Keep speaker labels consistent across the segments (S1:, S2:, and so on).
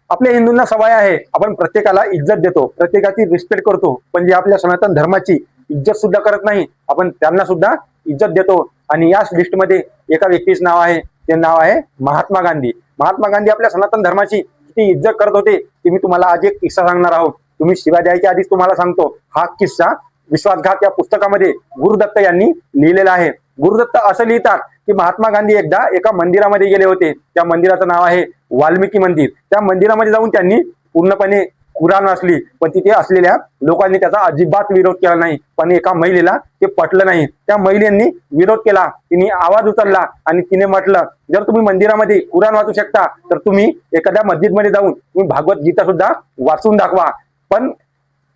S1: आपल्या हिंदूंना सवय आहे, आपण प्रत्येकाला इज्जत देतो, प्रत्येकाची रिस्पेक्ट करतो, पण जे आपल्या सनातन धर्माची इज्जत सुद्धा करत नाही आपण त्यांना सुद्धा इज्जत देतो. आणि याच लिस्टमध्ये एका व्यक्तीचं नाव आहे, ते नाव आहे महात्मा गांधी. महात्मा गांधी आपल्या सनातन धर्माची किती इज्जत करत होते ते मी तुम्हाला आज एक किस्सा सांगणार आहोत. तुम्ही शिव्या द्यायच्या आधीच तुम्हाला सांगतो, हा किस्सा विश्वासघात या पुस्तकामध्ये गुरुदत्त यांनी लिहिलेला आहे. गुरुदत्त असं लिहितात की महात्मा गांधी एकदा एका मंदिरामध्ये गेले होते. त्या मंदिराचं नाव आहे वाल्मिकी मंदिर. त्या मंदिरामध्ये जाऊन त्यांनी पूर्णपणे कुराण वाचली, पण तिथे असलेल्या लोकांनी त्याचा अजिबात विरोध केला नाही. पण एका महिलेला ते पटलं नाही. त्या महिलेंनी विरोध केला, तिने आवाज उचलला आणि तिने म्हटलं, जर तुम्ही मंदिरामध्ये कुराण वाचू शकता तर तुम्ही एखाद्या मस्जिदमध्ये जाऊन तुम्ही भागवत गीता सुद्धा वाचून दाखवा. पण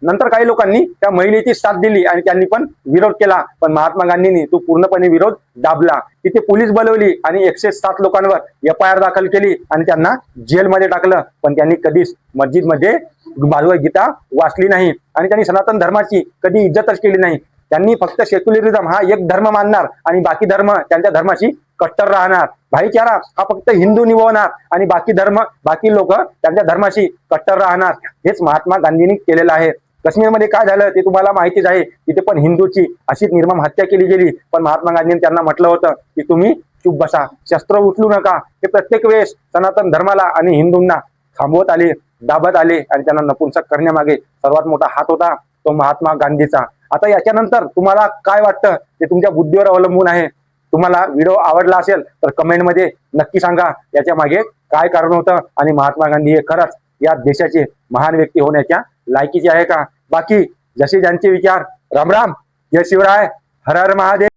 S1: नंतर काही लोकांनी त्या महिलेची साथ दिली आणि त्यांनी पण विरोध केला. पण महात्मा गांधींनी तो पूर्णपणे विरोध दाबला. तिथे पोलीस बोलवली आणि 107 लोकांवर FIR दाखल केली आणि त्यांना जेलमध्ये टाकलं. पण त्यांनी कधीच मस्जिदमध्ये भागवत गीता वाचली नाही आणि त्यांनी सनातन धर्माची कधी इज्जतच केली नाही. त्यांनी फक्त सेक्युलरिझम हा एक धर्म मानणार आणि बाकी धर्म त्यांच्या धर्माशी कट्टर राहणार. भाईचारा हा फक्त हिंदू निभवणार आणि बाकी लोक त्यांच्या धर्माशी कट्टर राहणार. हेच महात्मा गांधींनी केलेलं आहे. काश्मीरमध्ये काय झालं ते तुम्हाला माहितीच आहे. तिथे पण हिंदूची अशीच निर्मम हत्या केली गेली. पण महात्मा गांधींनी त्यांना म्हटलं होतं की तुम्ही चुप बसा, शस्त्र उचलू नका. ते प्रत्येक वेळेस सनातन धर्माला आणि हिंदूंना थांबवत आले, दाबत आले आणि त्यांना नपुंसक करण्यामागे सर्वात मोठा हात होता तो महात्मा गांधीचा. आता याच्यानंतर तुम्हाला काय वाटतं ते तुमच्या बुद्धीवर अवलंबून आहे. तुम्हाला व्हिडिओ आवडला असेल तर कमेंटमध्ये नक्की सांगा याच्या मागे काय कारण होतं आणि महात्मा गांधी हे खरंच या देशाचे महान व्यक्ती होण्याच्या लायकीचे आहे का. बाकी जसे ज्यांचे विचार, राम राम, जय शिवराय, हर हर महादेव.